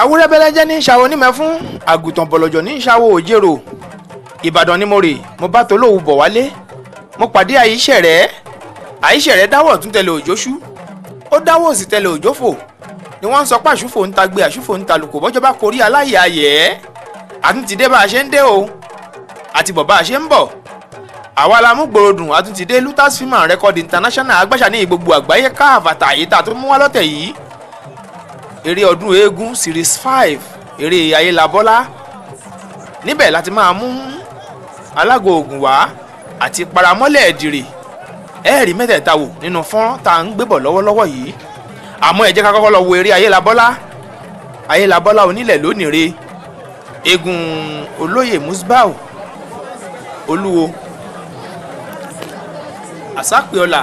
àwúrẹ́ bẹ́lẹ́jẹ́ ní ìṣàwọ̀ onímẹ̀ fún àgùntàn bọ̀lọ̀jọ̀ ní ìṣàwọ̀ òjèrò. Ìbàdàn ni mo rè, mo bá Tolówu bọ̀ wálé, mo pàdé Àyíṣẹ̀rẹ́ dáwọ̀ tún tẹ̀lé òjòṣú, ó dáwọ̀ sì tẹ̀lé òjòfò, ni wọ́n ń sọ pé àṣùfò ń ta gbé àṣùfò ń ta lùkò bọ́jọ́ bá korí aláyè ayẹ̀ àtúntìdé bá a ṣe ń dé o àti bọ̀ bá a ṣe ń bọ̀. Àwa la mú gbòòdùn àtúntìdé Lutas Film and Record International agbáṣà ní gbogbo àgbáyé káàfàtà yìí tá a tó mú wá lọ́tẹ̀ yìí. Eré ọdún eégún series 5 eré Ayélabọ́lá, níbẹ̀ láti máa mú alágo ògùn wá àti paramọ́lẹ̀ ẹ̀dìrì ẹ̀rí mẹ́tẹ̀ẹ̀ta wò nínú fọ́nrán tá à ń gbébọ̀ lọ́wọ́lọ́wọ́ yìí. Àmọ́ ẹ jẹ́ ká kọ́kọ́ lọ wo eré Ayélabọ́lá onílẹ̀ lónìire. Eégún olóyè Musbau Olúwo Àsápéọlá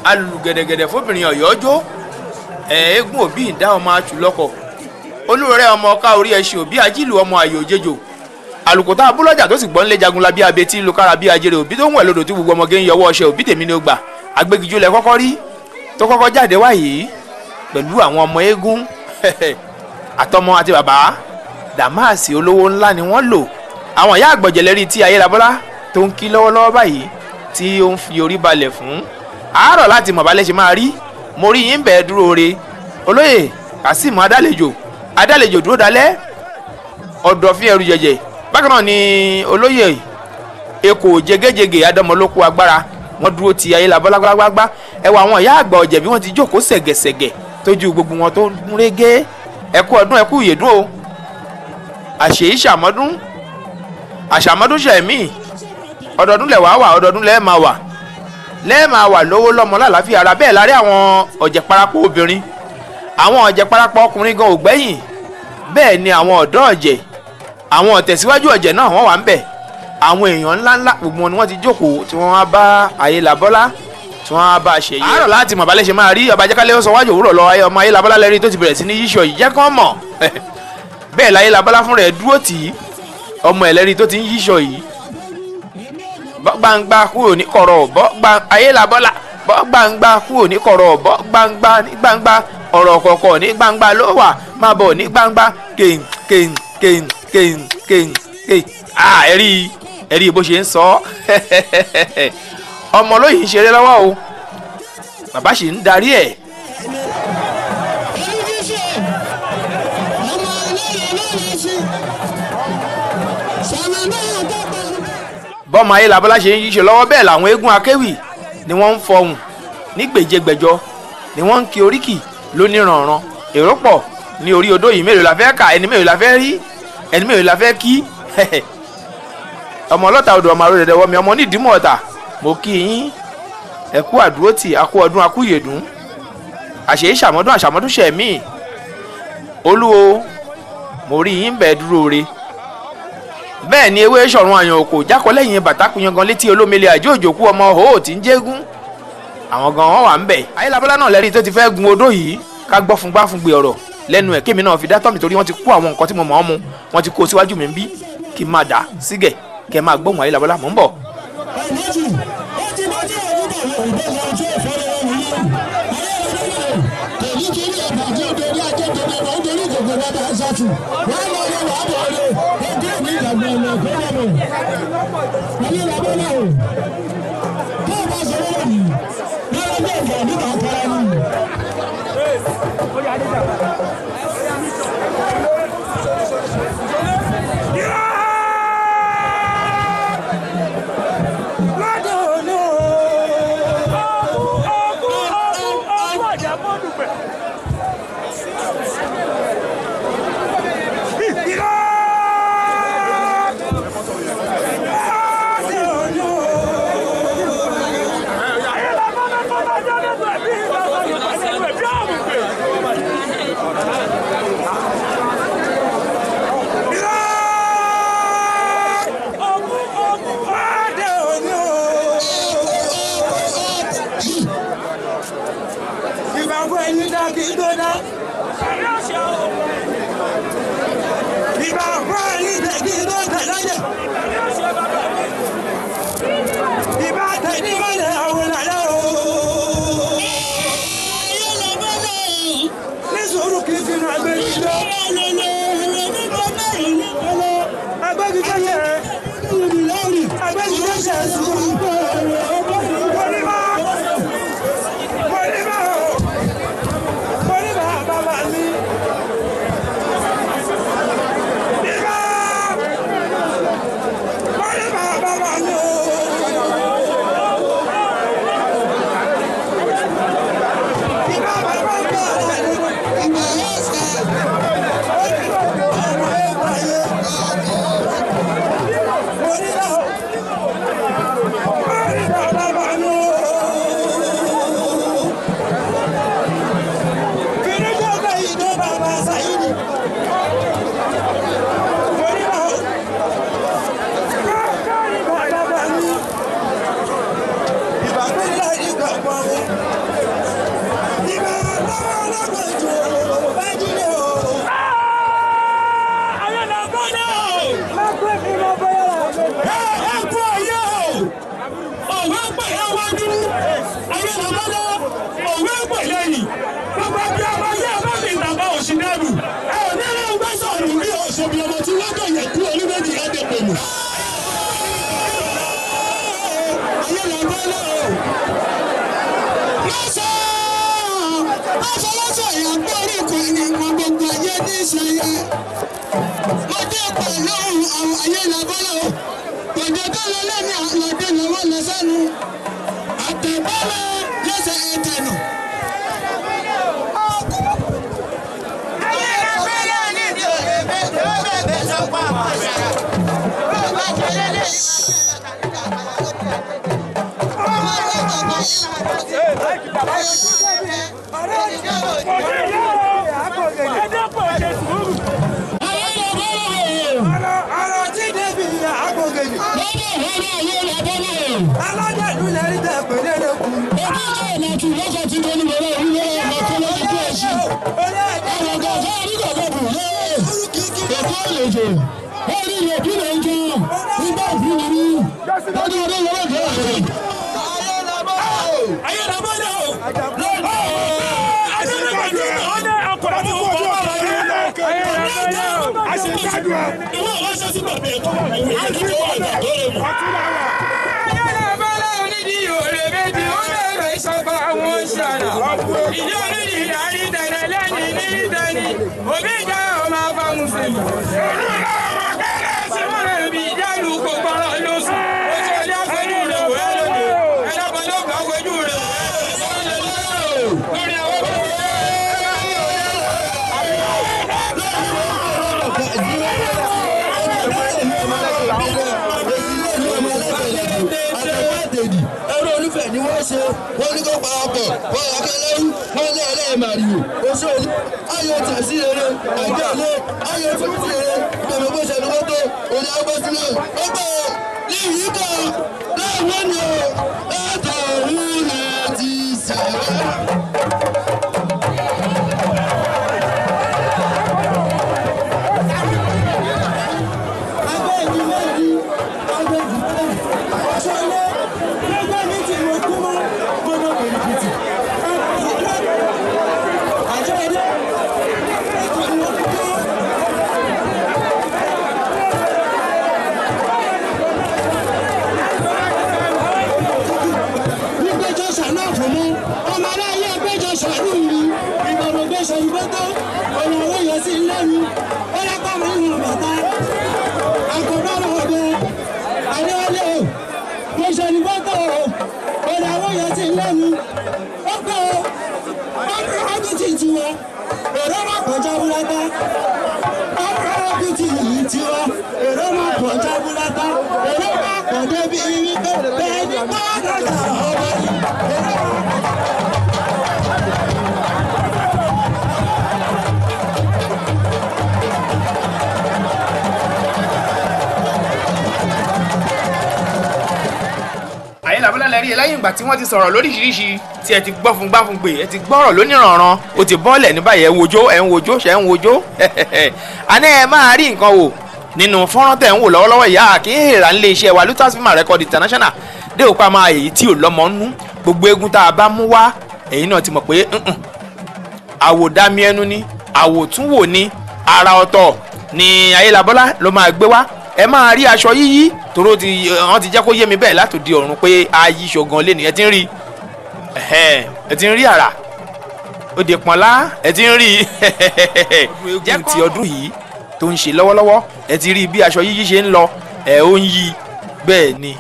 alùgẹ̀dẹ̀gẹ̀dẹ̀ fóbìnrin ọ̀yọ́jọ́ eégún òbí ìdá ọmọ àtúlọ́kọ̀ olúrẹ́ ọmọ ọ̀ká orí ẹṣin òbí ajílù ọmọ àyò òjejò àlùkòtà abúlọ́jà tó sì gbọ́n lé jagunla bí abetí lukára bí ajere òbí tó ń wẹ̀ lódò tí gbogbo ọmọge ń yọwọ́ ọṣẹ òbí tèmi ni ó gbà agbégijó lẹ kọ́kọ́ rí tó kọ́kọ́ jáde wá yìí pẹ̀lú àwọn ọmọ eégún àtọmọ àti bàbá dàmáàsì olówó ńlá ni wọ́n lò. Àwọn ìyá àgbọ̀jẹ̀lẹ́rí tí Ayélabọ́lá tó ń kí lọ́wọ́lọ́wọ́ báyìí tí ó ń fi orí balẹ̀ fún àárọ̀ láti mọ̀ balẹ̀ ṣe máa rí. Mo rí yín bẹ́ẹ̀ dúró re olóyè Kasim adálejò dúró dalẹ̀ ọ̀dọ̀fín ẹrù jẹ̀jẹ̀. Bákan náà ni olóyè Èkó jẹgẹjẹgẹ adọmọlókù agbára wọ́n dúró ti Ayélabọ́lá gbágbágbá. Ẹ wo àwọn ìyá àgbà ọ̀jẹ̀ bí wọ́n ti jókòó sẹ̀gẹ̀sẹ̀gẹ̀ tójú gbogbo wọn tó ń régé. Ẹ kú ọdún ẹ kú ìyèdún o. àṣàmọ́dún ṣẹ̀mí ọdọọdún lẹ̀ wá wà ọdọọdún lẹ́ẹ̀ máa wà lówó lọ́mọ lálàáfíà ara. Bẹ́ẹ̀ lárí àwọn ọ̀jẹ̀ parapọ̀ obìnrin, àwọn ọ̀jẹ̀ parapọ̀ ọkùnrin gan ògbẹ́yìn. Bẹ́ẹ̀ ni àwọn ọ̀dọ́ ọ̀jẹ̀, àwọn ọ̀tẹ̀síwájú ọ̀jẹ̀ náà wọ́n wà ń bẹ̀. Àwọn èèyàn ńláńlá gbogbo wọn ni wọ́n ti jókòó tí wọ́n wá bá Ayélabọ́lá tí wọ́n wá bá a ṣe yìí. Àárọ̀ láti mọ̀ balẹ̀ ṣe máa rí ọba jẹ́kálẹ́ ó sọ wájú òwúrọ̀ lọ ọmọ Ayélabọ́lá lẹ́rìí tó ti bẹ̀rẹ̀ sí ní yíṣọ yìí jẹ́ kán mọ̀. Bẹ́ẹ̀ l'Ayélabọ́lá fúnra ẹ̀ dúró tì í ọmọ ẹlẹ́rìí tó ti ń yíṣọ yìí. Bọ́ gbangba kúrò ní kọ̀rọ̀ Ayélabọ́lá bọ́ gbangba kúrò ní kọ̀rọ̀ bọ́ gbangba ní gbangba ọ̀rọ̀ kọ̀ọ̀kọ̀ ní gbangba ló wà máa bọ̀ ní gbangba kéń. Ẹ̀rí bó ṣe ń sọ ọmọ lóyìn ń ṣeré lọ́wọ́ o bàbá sì ń darí ẹ̀. Bọ́mọ Ayélabọ́lá ṣe ń yíṣe lọ́wọ́ bẹ́ẹ̀ làwọn eégún akéwì ni wọ́n ń fọhùn ní gbèjégbèjọ ni wọ́n ń kí oríkì lóníranran. Èrò pọ̀ ní orí odó yìí, mélòó la fẹ́ kà, ẹni mélòó la fẹ́ rí, ẹni mélòó la fẹ́ kí. Ọmọ ọlọ́ta odò ọmọ àròdẹ̀dẹ̀ wọmi ọmọ onídìímọ̀ ọ̀tà mo kí yín ẹ kú àdúrótì akú ọdún akú ìyèdún àṣàmọ́dún ṣẹ̀mí. Olúwo mo rí yín bẹ́ẹ̀ dúró re. Bẹ́ẹ̀ ni ewé ṣọ̀run àyàn òkò jákọ́ lẹ́yìn bàtà kuyangan létí olómele àjò òjòkú ọmọ òhò tí ń jégún. Àwọn gan wọn wà ń bẹ̀. Ayélabọ́lá náà lẹ́rìí tó ti fẹ́ gun odó yìí ká gbọ́ fún gbáfúngbé ọ̀rọ̀ lẹ́nu ẹ̀ kémi náà fi dá tọ́mì torí wọ́n ti kó àwọn nǹkan tí mo mọ̀ ọ́ mu wọ́n ti kó síwájú mi ń bí kí n máa dà sígẹ̀ kẹ́ máa gbóhùn Ayélabọ́lá mò ń bọ̀. No, no, no. lẹ́yìn ìgbà tí wọ́n ti sọ̀rọ̀ lóríṣiríṣi tí ẹ ti gbọ́ fún gbá fún gbé ẹ ti gbọ́rọ̀ lóníranran ó ti bọ́ọ̀lẹ̀ ní báyìí ẹ ń wojó ṣẹ́ ń wojó àná ẹ máa rí nǹkan wò nínú fọ́nrán tẹ̀ ń wò lọ́wọ́lọ́wọ́ ìyá àkíyèrà nílé iṣẹ́ wa Lutas Film Record International dé òpá máa èyí tí ò lọ́mọ nú gbogbo eégún tá a bá mú wá èyí náà ti mọ̀ pé àwòdámi ẹnu ni àwòtúnwò ni ara ọ̀tọ̀ ni Ayélabọ́lá ló máa gbé wá ẹ máa rí aṣọ yíyí tòró wọ́n ti jẹ́ kó yé mi bẹ́ẹ̀ látòdì ọ̀run pé ayí ṣògan lé ní ẹ ti ń rí ẹ ti ń rí àrà òde pọ̀nlá ẹ ti ń rí jẹ́ ti ọdún yìí tó ń ṣe lọ́wọ́lọ́wọ́ ẹ ti rí bí aṣọ yíyí ṣe ń lọ ẹ ó ń yí bẹ́ẹ̀ ni.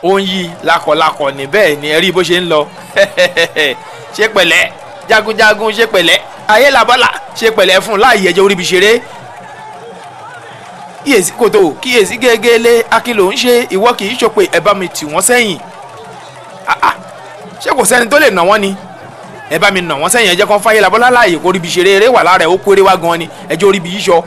ó ń yí lakọ̀lakọ̀ ní bẹ́ẹ̀ ni ẹ rí bó ṣe ń lọ ṣe pẹ̀lẹ́ jagunjagun ṣe pẹ̀lẹ́ Ayélabọ́lá ṣe pẹ̀lẹ́ fún láàyè ẹjọ́ orí bí ṣeré kíyèsí kòtò kíyèsí gégélé akílò ń ṣe ìwọ kì í ṣòpè ẹ bá mi tì wọ́n sẹ́yìn ṣé kò sẹ́ni tó lè nà wọ́n ni ẹ bá mi nà wọ́n sẹ́yìn ẹ jẹ́ kán fún Ayélabọ́lá láàyè kó orí bí ṣeré eré wà lára ẹ̀ ó kó eré wá gan ni ẹjọ́ orí bí yíṣọ.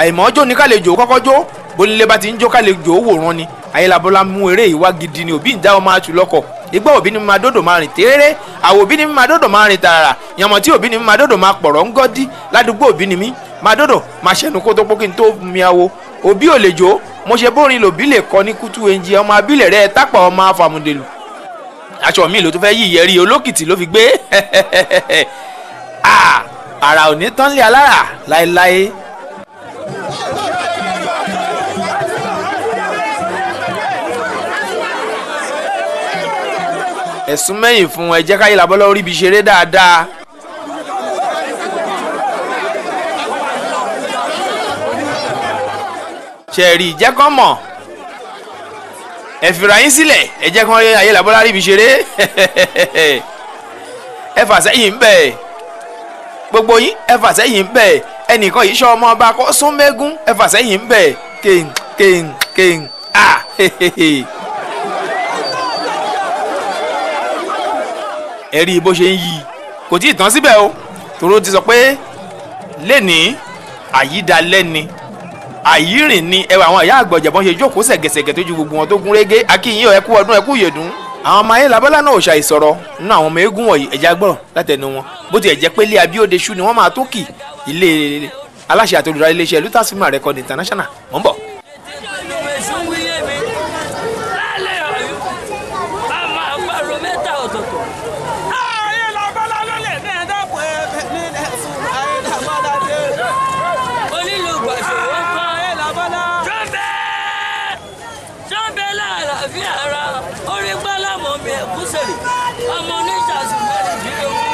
àìmọ́jó ní kálejò kọ́kọ́ jó bónílé bá ti ń jó kálejò wòran ni. Ayélabọ́lá mú eré ìwá gidi ni òbí ń dá ọmọ àtú lọ́kọ̀ igbá òbí ni máa dòdò máa rìn téréré àwọ̀ òbí ni máa dòdò máa rìn tààrà yàmọ̀ tí òbí ni máa dòdò máa pọ̀rọ̀ ń gọ́dí ládùúgbò òbí ni mí máa dòdò máa ṣẹnu kó tó pọ́ kí n tó mi awo òbí ò lè jó mo ṣe bórin lòbí lè kọ́ ní kútú ẹnjì ọmọ abílẹ̀ rẹ̀ tápà ọmọ afàmùdèlù aṣọ mi ló tún fẹ́ yí ìyẹ́rí olókìtì ló fi gbé àrà ò ní tán lé alára láéláé. ẹ̀sùn mẹ́yìn fún ẹ jẹ́ k'Ayélabọ́lá orí ibi ṣeré dáadáa. ṣẹ̀rí jẹ́ kán mọ̀ ẹ fìrà yín sílẹ̀ ẹ jẹ́ kán Ayélabọ́lá rí ibi ṣeré ẹ fà sẹ́yìn bẹ́ẹ̀ gbogbo yín ẹ fà sẹ́yìn bẹ́ẹ̀ ẹnìkan yìí ṣọ́ ọmọ ọba kọ́ sún mẹ́gún ẹ fà sẹ́yìn bẹ́ẹ̀ kéń ẹ rí bó ṣe ń yí kò tí ì tán síbẹ̀ o tòró ti sọ pé lẹ́ni àyídalẹ́ni àyírìn ni ẹwà àwọn ìyá àgbọ̀jẹ̀ bọ́n ṣe jókòó ṣẹ̀gẹ̀ṣẹ̀gẹ̀ tó ju gbogbo wọn tó gún régé akínyìn ẹ kú ọdún ẹ kú yèdún. àwọn ọmọ Ayélabọ́lá náà ò ṣàìsọ̀rọ̀ nínú àwọn ọmọ eégún wọ̀nyí ẹ̀já gbọ́rọ̀ látẹnu wọn bó tiẹ̀ jẹ́ pé ilé abíòdeṣu ni wọ́n máa tó kì ilé aláṣẹ àti olùdarí iléeṣẹ́ Lutas Film Record International mọ̀ ń bọ̀. ọmọ oníṣàṣù mẹ́rin bí owó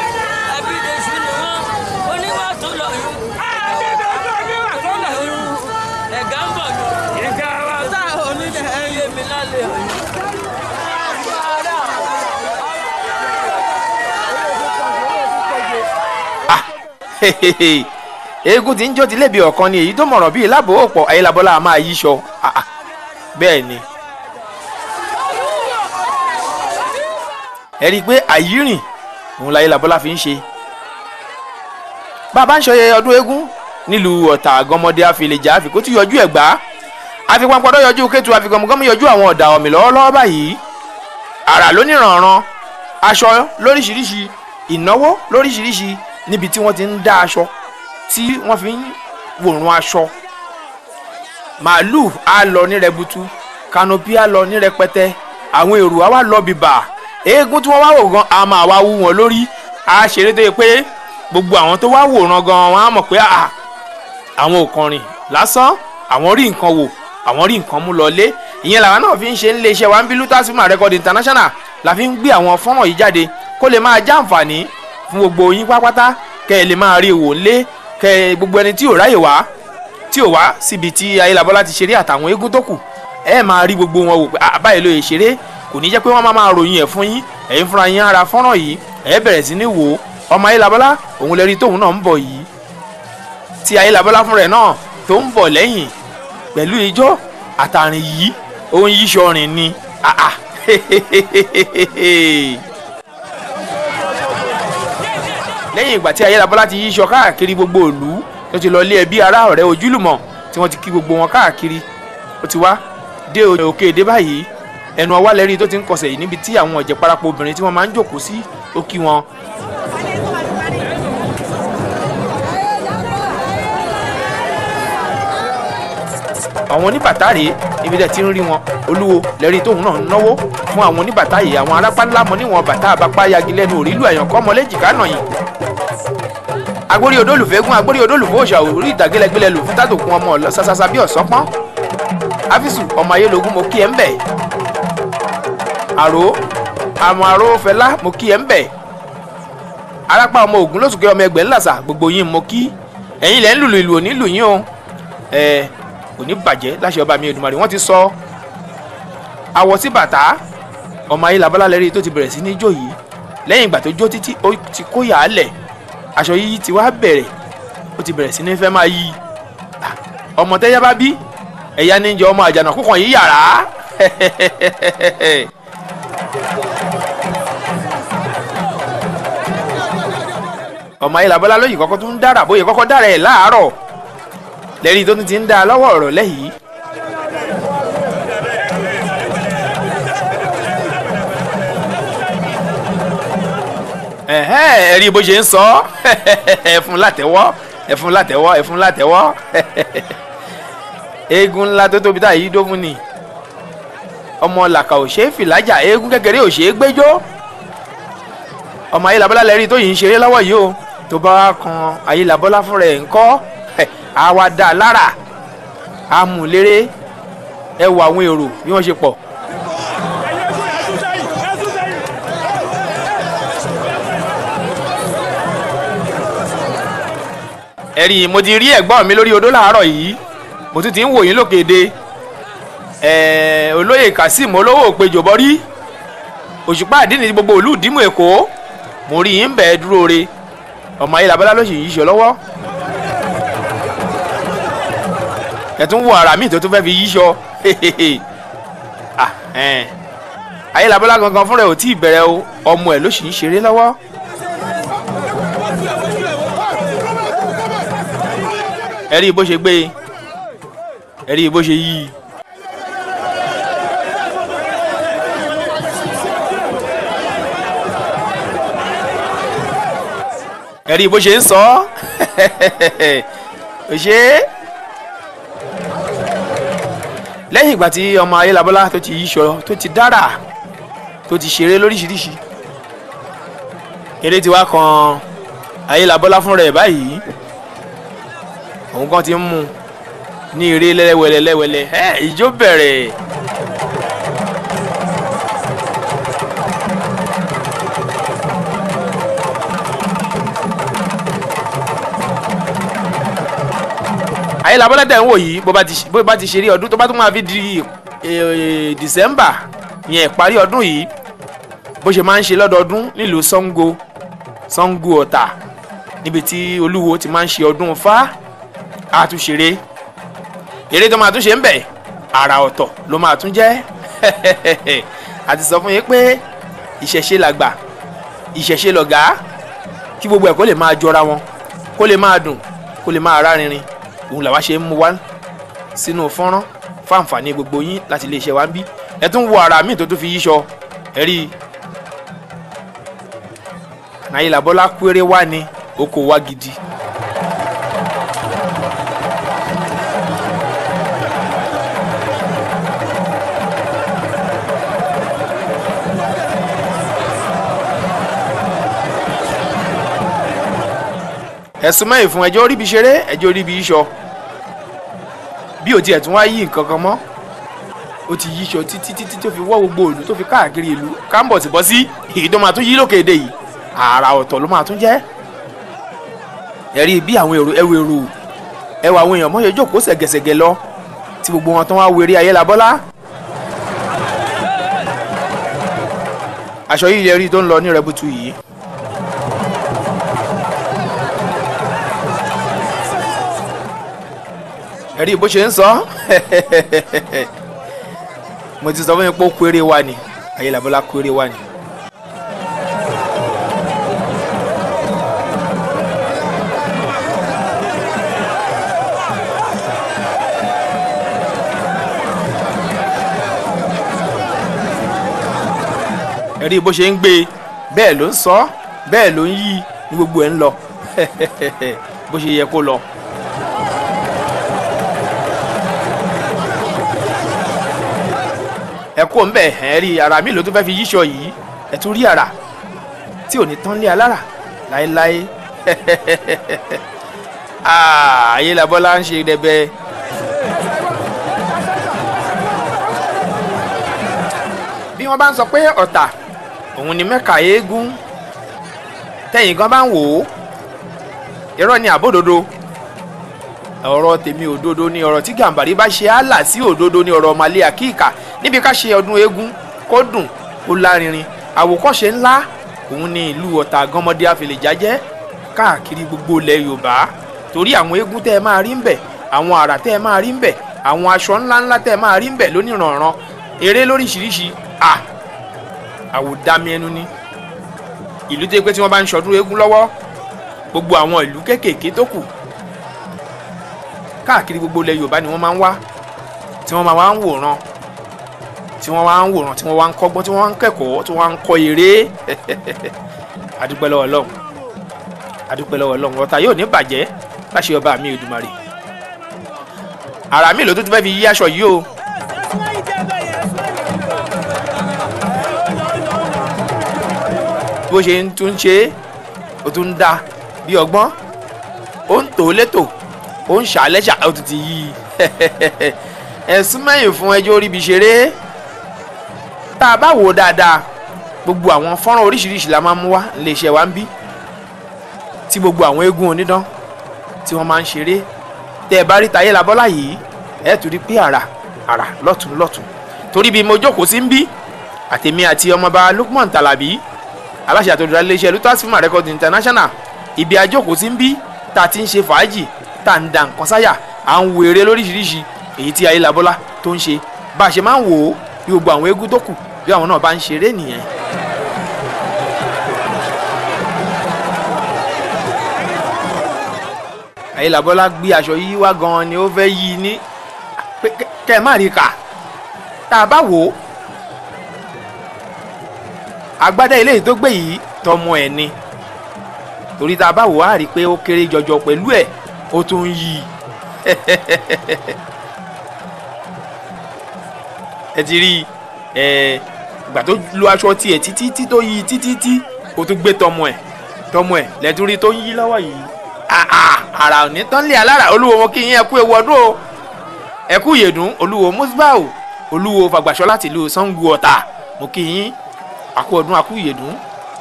abídẹ́sù ni wọ́n oníwà tó lọ yún. abídẹ́sù oníwà tó lọ yún. ẹ̀gá ń bọ̀ lọ. ìgbà wa tá onílẹ̀ ẹ̀yẹ mi lálẹ́ ọ̀yún. eégún tí ń jó ti lébi ọ̀kan ni èyí tó mọ̀ràn bíi lábò òpọ̀ Ayélabọ́lá a máa yíṣọ bẹ́ẹ̀ ni. ẹ rí i pé àyírìn òun l'Ayélabọ́lá fi ń ṣe. bàbá ń ṣe ọdún eégún nílùú Ọ̀tà àgọ́mọdé àfìlẹ̀jà àfikún tí yọjú Ẹ̀gbá àfipápọ̀dọ̀ yọjú Kétu àfikọ́mọgọ́mọ yọjú àwọn ọ̀dà ọ̀mì lọ́wọ́lọ́wọ́ báyìí. àrà lóníranran aṣọ lóríṣiríṣi ìnáwó lóríṣiríṣi níbi tí wọ́n ti ń dá aṣọ tí wọ́n fi ń wòrun aṣọ. màálù á lọ ní rẹbutu kanopi á lọ ní rẹpẹtẹ àwọn èrò á wá lọ bìbà eégún tí wọ́n wá wò gan a máa wá wú wọn lórí a ṣeré tó yẹ pé gbogbo àwọn tó wá wòran gan wọn á mọ̀ pé àwọn ò kọrin lásán àwọn rí nǹkan wò àwọn rí nǹkan mú lọlé ìyẹn làwọn náà fi ń ṣe nílé iṣẹ́ wa ń bí Lutas Film Record International la fi ń gbé àwọn fọ́nrán yìí jáde kó lè máa jàǹfààní fún gbogbo yín pátápátá kẹ́ ẹ lè máa rí wò lé kẹ́ ẹ gbogbo ẹni tí ò ráyè wá tí ò wá síbi tí Ayélabọ́lá ti ṣeré àtàwọn eégún tó kù ẹ máa rí gbogbo wọn wò pé báyìí ló yẹ ṣeré kò ní jẹ́ pé wọ́n máa ròyìn ẹ̀ fún yín ẹ̀yin fúnra yín ara fọ́nrán yìí ẹ̀ bẹ̀rẹ̀ sí ní wò ó ọmọ Ayélabọ́lá òun lè rí tóun náà ń bọ̀ yìí tí Ayélabọ́lá fúnra ẹ̀ náà tó ń bọ̀ lẹ́yìn pẹ̀lú ijó àtàrin yìí òun yíṣọ rìn ni lẹ́yìn ìgbà tí Ayélabọ́lá ti yíṣọ káàkiri gbogbo ìlú tó ti lọ lé ẹbí ará ọ̀rẹ́ ojúlùmọ̀ tí wọ́n ti kí gbogbo wọn káàkiri ó ti wá dé òkè èdè báyìí ẹnu ọwá lẹ́rìí tó ti ń kọsẹ̀ yìí níbi tí àwọn ọ̀jẹ̀ parapọ̀ obìnrin tí wọ́n máa ń jókòó sí ó kí wọn. àwọn oníbàtà rèé ibi tẹ̀ tí ń rí wọn olúwo lẹ́rìí tóun náà ń náwó fún àwọn oníbàtà yìí àwọn arápá ńlá mọ níwọ̀n bàtà àbápá yagi lẹ́nu òrílù àyànkọ́ ọmọlẹ́jìká náà yìí. agbórí odólùfẹ́ gún agbórí odólùfẹ́ òòṣà orí ìtàgélẹ́gbẹ́lẹ́ lò fún tátòkun ọmọ ọ̀lọ́ sásásá bí ọ̀sán pọ́n áfíìsù ọmọ ayélogún mo kí ẹ ń bẹ̀ àrò àmọ́ àrò fẹlá mo kí ẹ ń bẹ̀ arápá ọmọ ògún lóṣùkẹ́ ọmọ ẹgbẹ́ ńlàsà gbogbo yín mo kí ẹ̀yin lẹ́ ń lùlù ìlú òní lù yín o òní bàjẹ́ láṣẹ ọba mi Èdùmàrè wọ́n ti sọ àwọ̀ sí bàtà ọmọ Ayélabọ́lá lẹ́rìí tó ti bẹ̀rẹ̀ sí ní jó yìí lẹ́yìn ìgbà tó jó títí ó ti kó yà á lẹ̀ aṣọ yìí ti wá bẹ̀rẹ̀ ó ti bẹ̀rẹ̀ sí ní fẹ́ máa yí ọmọ tẹ́yà bá bí ẹ̀yà níjọ ọmọ àjànàkú kan yìí yàrá ọmọ Ayélabọ́lá lóyìn kọ́kọ́ tún dára bóyá kọ́kọ́ dára ẹ̀ láàárọ̀ lẹ́rìí tó tún ti ń dá a lọ́wọ́ ọ̀rọ̀ lẹ́yìn. ẹ̀rí bó ṣe ń sọ ẹ̀fun látẹ̀wọ́ ẹ̀fun látẹ̀wọ́ ẹ̀fun látẹ̀wọ́ eégún ńlá tó tóbi táyì dó fún ni ọmọ làkà ò ṣe é fìlájà eégún kékeré ò ṣe é gbẹ́jọ́ ọmọ Ayélabọ́lá lẹ́rìí tó yìí ń ṣeré lọ́wọ́ yìí o tó bá wá kan Ayélabọ́lá fúnra ẹ̀ ńkọ́ á wá dá a lára á mú un léré ẹ wo àwọn èrò bí wọ́n ṣe pọ̀. ẹ̀rí mo ti rí ẹ̀gbọ́n mi lórí odó láàárọ̀ yìí mo tún ti ń wò yín lókèdè olóyè Kazeem olówó òpejò bọ́rí òṣùpá àdínní gbogbo òlú ìdímù Èkó mo rí yín bẹ́ẹ̀ dúró re ọmọ Ayélabọ́lá ló sì yí ṣọ lọ́wọ́ ẹ tún wo ara mi tó tún fẹ́ fi yí ṣọ Ayélabọ́lá gangan fúnra ẹ̀ ò tí ì bẹ̀rẹ̀ o ọmọ ẹ̀ ló sì ń ṣeré lọ́wọ́. ẹ rí bó ṣe gbé ẹ rí bó ṣe yí ẹ rí bó ṣe ń sọ ọ́ ṣe lẹ́yìn ìgbà tí ọmọ Ayélabọ́lá tó ti yíṣọ tó ti dára tó ti ṣeré lóríṣiríṣi eré ti wá kan Ayélabọ́lá fúnra ẹ̀ báyìí òun kan ti ń mú ní eré lẹ́wẹ̀lẹ́ ìjó bẹ̀rẹ̀. Ayélabọ́lá tẹ̀ ń wò yìí bó bá ti ṣeré ọdún tó bá tún máa fi di December yẹn parí ọdún yìí bó ṣe máa ń ṣe lọ́dọọdún nílùú Ṣàngó Ọ̀tà níbi tí Olúwo ti máa ń ṣe ọdún Ifá àtúnṣeré eré tó máa tún ṣe ń bẹ̀ àrà ọ̀tọ̀ ló máa tún jẹ́ àti sọ fún yín pé ìṣẹ̀ṣe làgbà ìṣẹ̀ṣe lọ̀gá kí gbogbo ẹ̀ kó lè máa jọra wọn kó lè máa dùn kó lè máa rárinrin òun làwa ṣe ń mú wá sínú fọ́nrán fáǹfààní gbogbo yín láti lè ṣe wá ń bí ẹ tún wo ara míì tó tún fi yíṣọ ẹ rí i Ayélabọ́lá kúéré wá ní oko wá gidi. ẹ̀sùn mẹ́yìn fún ẹjọ́ orí bí ṣeré ẹjọ́ orí bí yíṣọ bí ò tiẹ̀ tún wá yí nǹkan kan mọ́ ó ti yíṣọ títí tó fi wọ́ gbogbo ìlú tó fi káàkiri ìlú kámbọ̀ ti bọ́ sí èyí tó máa tún yí lókè èdè yìí àrà ọ̀tọ̀ ló máa tún jẹ́ ẹ̀rí bí àwọn èrò ẹwà àwọn èèyàn mọ́ṣẹ́ jókòó ṣẹ̀gẹ̀ṣẹ̀gẹ̀ lọ tí gbogbo wọn tán wá wéré Ayélabọ́lá aṣọ yìí ẹ̀rí tó ń lọ ní rẹbutu yìí. ẹ̀rí bó ṣe ń sọ mo ti sọ fún mi pé ó kéré wá ni Ayélabọ́lá kéré wá ni. ẹ̀rí bó ṣe ń gbé bẹ́ẹ̀ ló ń sọ bẹ́ẹ̀ ló ń yí ní gbogbo ẹ̀ ń lọ bó ṣe yẹ kó lọ. ẹ kó ń bẹ̀ ẹ rí ara mi ló tún fẹ́ fi yíṣọ yìí ẹ tún rí ara tí ò ní tán lé alára láéláé Ayélabọ́lá ń ṣe dẹbẹ. bí wọ́n bá ń sọ pé Ọ̀tà òun ni Mẹ́kà eégún tẹ̀yìn gan bá ń wò ó irọ́ ni àbódodo ọ̀rọ̀ tèmi òdodo ni ọ̀rọ̀ tí Gàmbàrí bá ṣe àlà sí òdodo ni ọ̀rọ̀ ọmọlẹ́ àkíkà níbi ká ṣe ọdún eégún kó dùn kó lárinrin àwòkọ́ṣe ńlá òun ni ìlú Ọ̀tà Àgánmọ́dé Àfẹlẹ̀já jẹ́ káàkiri gbogbo ilẹ̀ Yorùbá torí àwọn eégún tẹ́ ẹ máa rí ń bẹ̀ àwọn àrà tẹ́ ẹ máa rí ń bẹ̀ àwọn aṣọ ńláńlá tẹ́ ẹ máa rí ń bẹ̀ lóníranran eré lóríṣiríṣi àwòdámi ẹnu ni ìlú tó yẹ pé tí wọ́n bá ń ṣọdún eégún lọ́wọ́ gbogbo àwọn ìlú kéékèèké tó kù káàkiri gbogbo ilẹ̀ Yorùbá ni wọ́n máa ń wá tí wọ́n máa wá ń wòran tí wọ́n wá ń wòran tí wọ́n wá ń kọ́gbọ́n tí wọ́n wá ń kẹ́kọ̀ọ́ tí wọ́n wá ń kọ́ eré adúpẹ́ lọ́wọ́ Ọlọ́run adúpẹ́ lọ́wọ́ Ọlọ́run ọ̀tá yóò ní bàjẹ́ láṣẹ ọba mi Èdùmàrè ara mi ló tó ti fẹ́ fi yí aṣọ yìí o. bó ṣe ń tún ṣe ó tún dá bí ọgbọ́n ó ń tò létò ó ń ṣàlẹ́ṣà ó tún ti yí ẹ̀sùn mẹ́yìn fún ẹjọ́ orí ibi ṣeré tá a bá wò ó dáadáa gbogbo àwọn fọ́nrán oríṣiríṣi la máa ń mú wá iléeṣẹ́ wa ń bí tí gbogbo àwọn eégún onídán tí wọ́n máa ń ṣeré tẹ́ ẹ bá rí Táyé Labọ́lá yìí ẹ tún rí pé àrà lọ́tún torí bí mo jókòó sí ń bí àtèmi àti ọmọọba Lukman Talabi aláṣẹ àtòlùdá iléeṣẹ́ Lutas Film Records International ibi àjókòó sí ń bí tá a ti ń ṣe fàájì tá a ń da nǹkan sáyà à ń wo eré lóríṣiríṣi èyí tí Táyé Labọ́lá tó ń ṣe bá a ṣe máa ń wò ó bí gbogbo àwọn eégún tó kù bí àwọn náà bá ń ṣeré nìyẹn. Táyé Labọ́lá gbé aṣọ yìí wá gan-an ni ó fẹ́ yí ní kẹ́ ẹ má rí kà tá a bá wò ó agbádá eléyìí tó gbé yìí tọmọ ẹ̀ ni torí tá a bá wò á rí i pé ó kéré jọjọ pẹ̀lú ẹ̀ ó tún ń yí ẹ ti rí ìgbà tó lu aṣọ tiẹ̀ títí tó yí títí ó tún gbé tọmọ ẹ̀ lẹ́túrí tó ń yí lọ́wọ́ yìí ara ò ní tán lé alára olúwo wọn kí yín ẹ kú ewu ọdún o ẹ kú ìyèdún olúwo Musbau olúwo Fàgbàṣọ láti ìlú Ṣàngó Ọ̀tà mo kí yín àkú ọdún àkú ìyèdún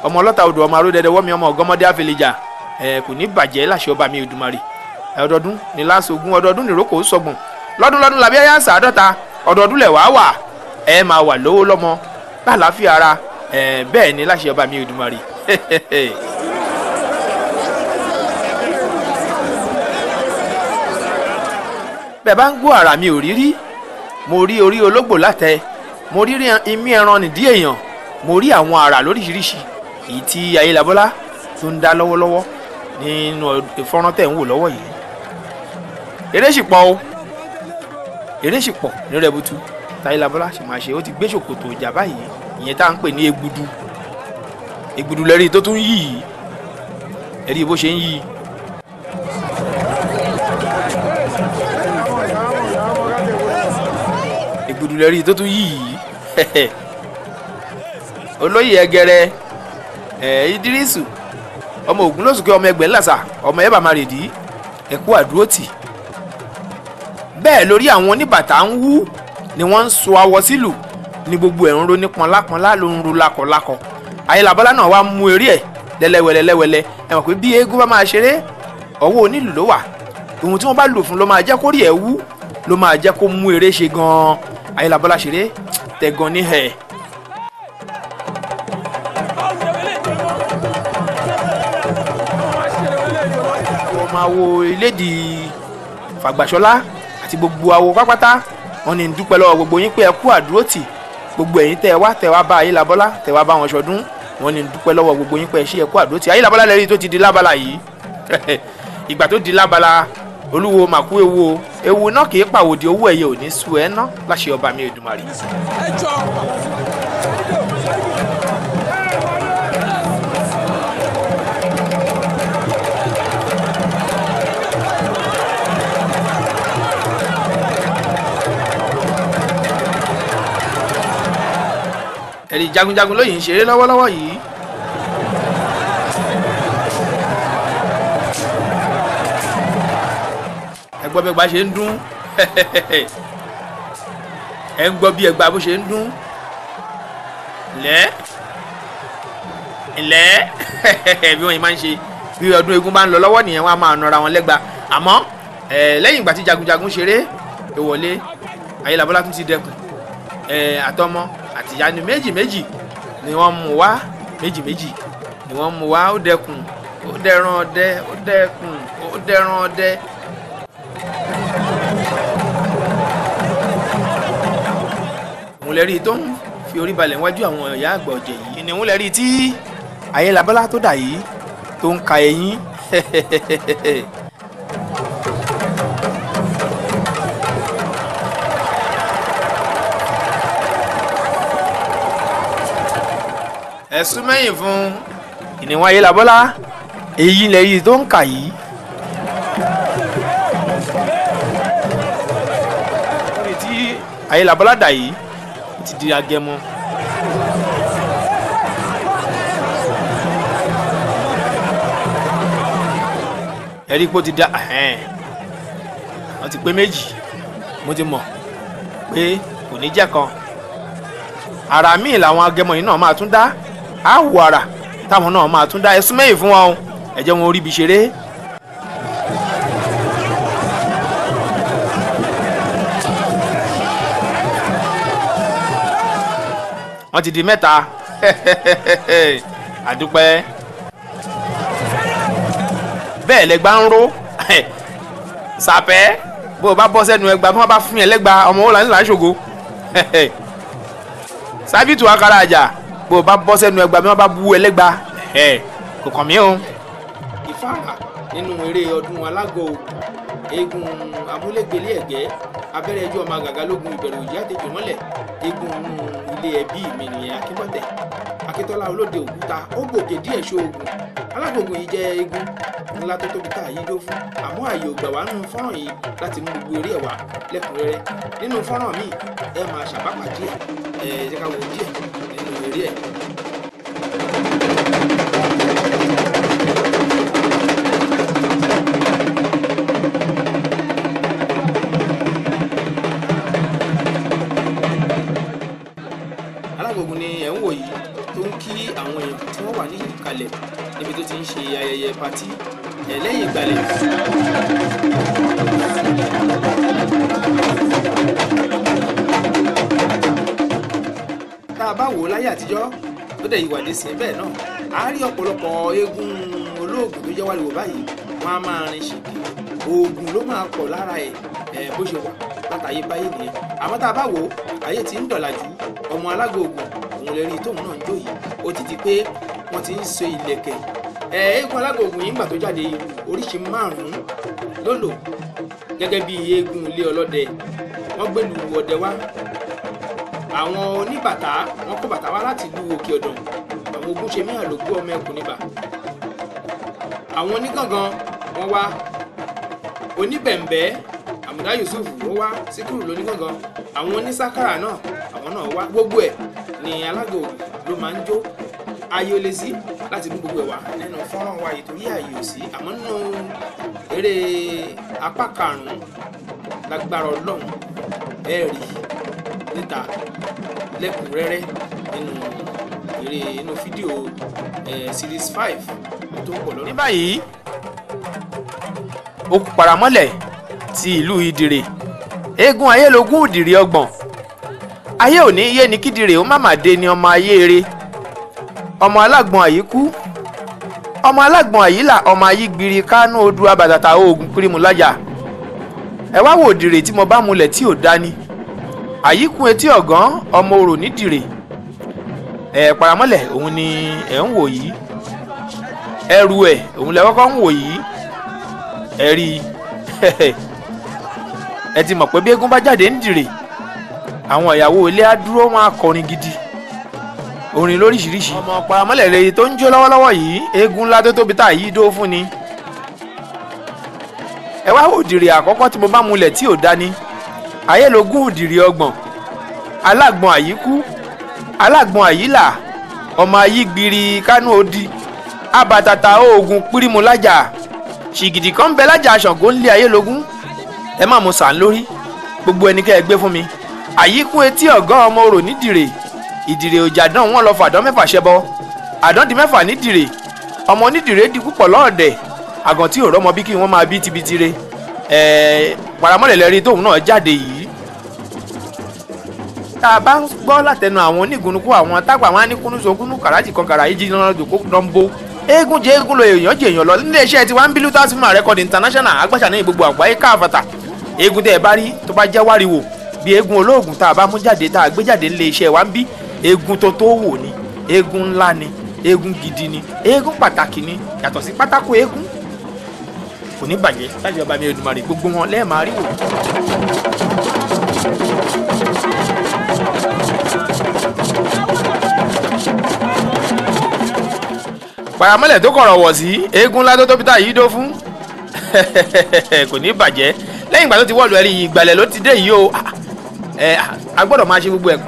ọmọ ọlọ́ta odò ọmọ aródẹdẹ wọ́mi ọmọ ọgọ́mọdé àfẹlẹ́jà kò ní bàjẹ́ láṣẹ ọba mi Èdùmàrè ọdọọdún ní láṣogún ọdọọdún nìrókò sọgbọ̀n lọ́dún làbí ẹ̀yà sàádọ́ta ọdọọdún lẹ̀ wá ẹ máa wà lówó lọ́mọ láàláfíà ara bẹ́ẹ̀ ni láṣẹ ọba mi Èdùmàrè. bẹ́ẹ̀ bá ń gbọ́ ara mi ò rírí mo rí orí ológbò látẹ mo rí imí ẹran nìdí èèyàn mo rí àwọn àrà lóríṣiríṣi èyí tí Táyé Labọ́lá tó ń dá lọ́wọ́lọ́wọ́ nínú ìfọ́nrán tẹ̀ ń wò lọ́wọ́ yìí eré sì pọ̀ ní Rẹ̀bùtù Táyé Labọ́lá sì máa ṣe ó ti gbé ṣòkòtò ìjà báyìí ìyẹn tá à ń pè ní egbudu lẹ́rìí tó tún yí ẹ̀rí bó ṣe ń yí. egbudu lẹ́rìí tó tún yí olóyè Ẹgẹrẹ Ìdírísù ọmọ Ògúnlósùkè ọmọ Ẹgbẹ́ ńlàsà ọmọ ẹbà máa rèdí ẹkú àdúrótì bẹ́ẹ̀ lórí àwọn oníbàtà ń wú ni wọ́n ń so awọ sílù ní gbogbo ẹ̀ ń ro ní pọnlápọnlá ló ń ro lákọlákọ Táyé Labọ́lá náà wá mú eré ẹ̀ lẹ́lẹ́wẹ̀lẹ́lẹ́wẹ̀lẹ́ ẹ mọ̀ pé bí eégún bá máa ṣeré ọwọ́ onílù ló wà ohun tí wọ́n bá lò fún ló máa jẹ́ kó rí ẹ̀ wú ló máa jẹ́ kó mú eré ṣe gan-an Táyé Labọ́lá ṣeré tẹ̀gàn ní ẹ̀. máa wo ilédi Fàgbàṣọlá àti gbogbo awo pápátá wọn ni ń dúpẹ́ lọ́wọ́ gbogbo yín pé ẹ kú àdúrótì gbogbo ẹ̀yin tẹ́ wá bá Táyé Labọ́lá tẹ́ wá bá wọn ṣọdún wọn ni ń dúpẹ́ lọ́wọ́ gbogbo yín pé ẹ ṣe ẹ kú àdúrótì Táyé Labọ́lá lẹ́rìí tó ti di lábala yìí ìgbà tó di lábala olúwo màkú ewu náà kì í pàwòdì owó ẹ̀yẹ ò ní sú ẹ ná láṣẹ ọba mi Èdùmàrè. ẹ̀rí jagunjagun lóyìn ń ṣeré lọ́wọ́lọ́wọ́ yìí. ẹ gbọ́ bí ẹgbàá ṣe ń dún ẹ ń gbọ́ bí ẹgbàá bó ṣe ń dún ǹlẹ́ bí wọ́n yìí máa ń ṣe bí ọdún eégún bá ń lọ lọ́wọ́ nìyẹn wọ́n á máa nọra wọn lẹ́gba àmọ́ lẹ́yìn ìgbà tí jagunjagun ṣeré ìwọlé Táyé Labọ́lá tún ti dẹkùn àtọmọ àtìyanu méjì ni wọ́n mú wá méjì ni wọ́n mú wá ó dẹkùn ó dẹran ọdẹ ó dẹkùn ó dẹran ọdẹ. òun lẹ́rìí tó ń fi orí balẹ̀ wájú àwọn ìyá àgbà ọ̀jẹ̀ yìí ni òun lẹ́rìí tí Táyé Labọ́lá tó dà yìí tó ń ka ẹyin. ẹ̀sùn mẹ́yìn fún ìníwọ̀n Ayélabọ́lá èyí lẹ́yìn tó ń kà yìí. níbi tí Ayélabọ́lá dà yìí ti di Agẹmọ. ẹ̀rí pé ó ti da wọ́n ti pé méjì mo ti mọ̀ pé kò ní jẹ́ kan. àrà míì làwọn Agẹmọ yìí náà máa tún dá àwọ̀ àrà táwọn náà máa tún dá ẹ̀sùn mẹ́yìn fún wọn ẹ jẹ́ wọn orí ibi ṣeré. wọ́n ti di mẹ́ta àdúpẹ́ bẹ́ẹ̀ lẹ́gbà ń ró sàpẹ́ bó o bá bọ́ sẹ́nu ẹgbàá bí wọ́n bá fún yẹn lẹ́gbàá ọmọ wọn là ń ṣògo sábìtù akara àjà bó o bá bọ́ sẹ́nu ẹgbàá bí wọ́n bá bú ẹlẹ́gbàá kò kàn mí o. ìfáàrà nínú eré ọdún alágọ̀ eégún amúlégbélé ẹ̀gẹ́ abẹ́rẹ́ ẹjọ́ ọmọ àgàgà lógun ìbẹ̀rù ìyá tètè mọ́lẹ̀ eégún ilé ẹbí mi nìyẹn akínbọ̀tẹ̀ akíntọ́lá olóde òkúta ó gòkè díẹ̀ ṣóògùn alágbògùn yìí jẹ́ eégún ńlá tó tóbi tá àyè dó fún àmọ́ àyè ò gbà wá nínú fọ́nrán yìí láti mú gbogbo eré ẹ̀ wá lẹ́kùnrẹ́rẹ́ nínú fọ́nrán míì ẹ máa ṣàbápà díẹ̀ jẹ́ ká wo díẹ̀ nínú eré ẹ̀. Alágbògùn ni ẹ̀ ń wò yìí tó ń kí àwọn èèyàn tí wọ́n wà ní ìkàlẹ̀ níbi tó ti ń ṣe ayẹyẹ patí lẹ́yìn ìgbàlẹ̀. tá a bá wò ó láyé àtijọ́ tó dẹ̀ ìwà dé sí bẹ́ẹ̀ náà a rí ọ̀pọ̀lọpọ̀ eégún olóògùn tó jẹ́ wàlúwò báyìí wọ́n á máa rin ṣèké oògùn ló máa pọ̀ lára ẹ̀ bó ṣe wà látàyè báyìí nìyẹn àmọ́ tá a bá wò ó ayé ti ń dọ̀làjú ọmọ alágbòògùn òun lè rí tóun náà ń jó yìí ó ti di pé wọ́n ti ń so ìlẹ̀kẹ̀ eégún alágbòògùn yìí ńgbà tó jáde oríṣi 5 ló lò gẹ́gẹ́ bí eégún ilé ọlọ́dẹ wọ́n gbẹ́lu ọdẹ wá àwọn oníbàtà wọ́n kó bàtà wá láti ìlú òkè ọ̀dàn àwọn Ògúnṣemí àlògbó ọmọ ẹkùn níbà àwọn onígangan wọ́n wá oníbẹ̀m̀bẹ́ àmùdá Yusuf ó wá Síkírù lónígangan àwọn onísákàrà náà àwọn náà wá gbogbo ẹ̀ ní alágbòògùn ló máa ń jó ayé ó lé sí láti mú gbogbo ẹ̀ wá nínú fọ́nrán wa ìtòrí ààyè ò sí àmọ́ nínú eré apá 5 lágbára Ọlọ́run ẹ rí níta lẹ́kùnrẹ́rẹ́ nínú fídíò series 5 tó ń bọ̀ lọ́nà. ní báyìí òkú paramọ́lẹ̀ ti ìlú Ìdìrè eégún Ayélogún Ìdìrè ọgbọ̀n ayé òní yé ni kídìrè ó má má dé ni ọmọ ayé eré ọmọ alágbọ̀n àyíkú ọmọ alágbọ̀n àyílà ọmọ ayígbiri kánú odù abàtàtà oògùn pírímù lájà ẹ wá wò Ìdìrè tí mo bá mulẹ̀ tí ò dání àyíkún etí ọ̀gán ọmọ orò nídìrè paramọ́lẹ̀ òun ni ẹ̀ ń wò yìí ẹrù ẹ̀ òun lẹ kọ́kọ́ ń wò yìí ẹ rí ẹ ti mọ̀ pé bí eégún bá jáde ń dìrè àwọn ìyàwó ilé á dúró wọn akọrin gidi orin lóríṣiríṣi ọmọ paramọ́lẹ̀ rẹ̀ tó ń jó lọ́wọ́lọ́wọ́ yìí eégún ńlá tó tóbi tá yìí dó fún ni ẹ wá wò Ìdìrè àkọ́kọ́ tí mo bá mulẹ̀ tí ò dání Ayélogún Ìdìrè ọgbọ̀n alágbọ̀n àyíkú alágbọ̀n àyílà ọmọ ayígbiri kánú odi abàtàtà oògùn pírímù lájà ṣìgìdì kan bẹ lájà Ṣàngó ńlẹ̀ Ayélogún ẹ má mú sàn lórí gbogbo ẹnikẹ́ ẹ gbé fún mi àyíkún etí ọ̀gán ọmọ orò nídìrè Ìdìrè òjàdán wọn lọ fàdán 6 ṣẹbọ àdán di 6 nídìrè ọmọ onídìrè di púpọ̀ lọ́ọ̀dẹ̀ àgàn tí ò rọ́mọ bí kí wọ́n máa bí tibitire paramọ́lẹ̀ lẹ́rí tóun náà jáde yìí tá a bá ń gbọ́ látẹnu àwọn onígunukú àwọn tágbà wọn á ní kúnúṣokúnú kàràjì kan kàrà yìí jíjìnà jòkó dánbó eégún jẹ eégún lọ èèyàn jẹ èèyàn lọ nílé iṣẹ́ tiwa ń bí Lutas Film Record International agbáṣà ní gbogbo àgbáyé káfàtà eégún tẹ́ ẹ bá rí tó bá jẹ́ wáriwò bí eégún olóògùn tá a bá mú jáde tá a gbé jáde nílé iṣẹ́ wa ń bí eégún tó wò ni eégún ńlá ni eégún gidi ni eégún pàtàkì ni yàtọ̀ sí pátákó eégún kò ní bàjẹ́ láti ọba mi Èdùmàrè gbogbo wọn lẹ́ẹ̀ máa rí wò. paramọ́lẹ̀ tó kọ̀rọ̀ wọ̀ sí eégún ńlá tó tóbi tá yìí dó fún kò ní bàjẹ́ lẹ́yìn ìgbà tó ti wọ́ọ̀lù ẹ̀rí ìgbàlẹ̀ ló ti dé yìí o a gbọ́dọ̀ máa ṣe gbogbo ẹ̀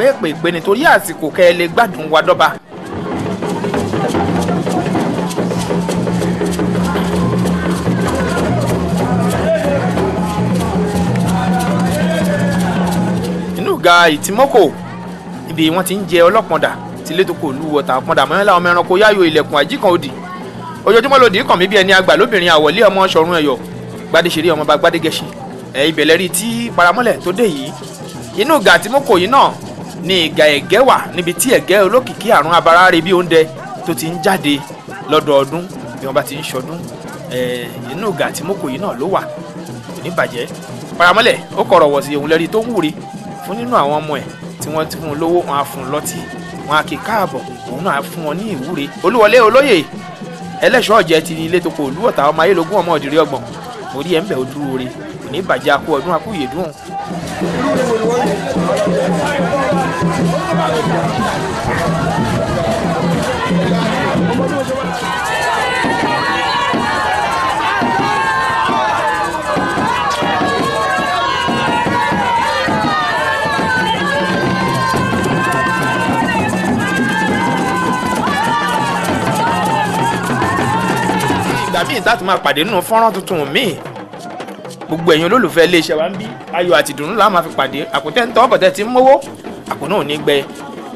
pé nítorí àsìkò kẹ́ ẹ lè gbádùn wa dọ́ba. inú ga ìtìmọ́kò ibi wọ́n ti ń jẹ ọlọ́pọ̀ndà tí létòkò olú wọ̀tà ọ̀pọ̀ndà mọ́lá ọmọ ẹranko yáyò ilẹ̀kùn àjíkan òdì ojoojúmọ́ lòdì kàn mí bí ẹni àgbà lóbìnrin àwọ̀lé ọmọ ṣọ̀run ẹ̀yọ̀ gbadéṣeré ọmọ bá gbadégẹṣin ìbẹ̀lẹ̀ rí tí paramọ́lẹ̀ tó dé yìí inú ìgà àtìmọ́kò yìí náà ni ìgà ẹ̀gẹ́ wà níbi tí ẹ̀gẹ́ olókìkí àrùn abara rẹ̀ bí oúnjẹ tó ti ń jáde lọ́dọọdún bí wọ́n bá ti ń ṣọdún inú ìgà àtìmọ́kò yìí náà ló wà kò ní bàjẹ́ paramọ́lẹ̀ ó kọ̀rọ̀ wọ̀ sí òun lẹ́rí tó ń wúre fún nínú àwọn ọmọ ẹ̀ tí wọ́n ti fún un lówó wọn á fún un lọ́tí wọn á kí káàbọ̀ òun náà á fún wọn ní ìwúre olúwọlé olóyè ẹlẹ́ṣọ́ ọ̀jẹ̀ ti ilé tó kọ olúwọ̀tà ọmọ ayélogún ọmọ òdìrí ọgbọ̀n orí ẹ̀ ń bẹ̀ ojú oore kò ní bàjẹ́ akú ọdún akú yèdún. ìgbà míì tá a tún máa pàdé nínú fọ́nrán tuntun míì gbogbo ẹ̀yin olólùfẹ́ iléeṣẹ́ wa ń bí ayọ̀ àti ìdùnnú la máa fi pàdé àpótẹ́ ń tọ́ bọ̀tẹ́ tí ń mówó àpò náà ò ní gbẹ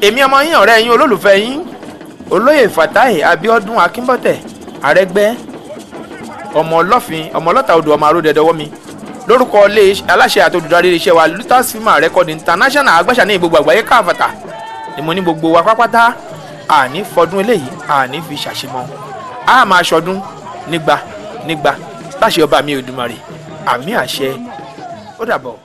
èmi ọmọ yín ọ̀rẹ́ yín olólùfẹ́ yín olóyè Fatai Abíọ́dún Akínbọ́tẹ̀ Arẹ́gbẹ́ ọmọ ọlọ́fin ọmọ ọlọ́ta odò ọmọ aródẹ̀dọ́wọ́ mi lórúkọ aláṣẹ àti olùdarí iléeṣẹ́ wa Lutas Film Record International agbáṣà ní gbogbo àgbáyé káfàtà ni mo ní gbogbo wa pápátá àní fọdún eléyìí àní fi ṣàṣemọ a máa ṣọdún nígbà láṣẹ ọba mi Òdùmarè àmì àṣẹ ó dàbọ̀.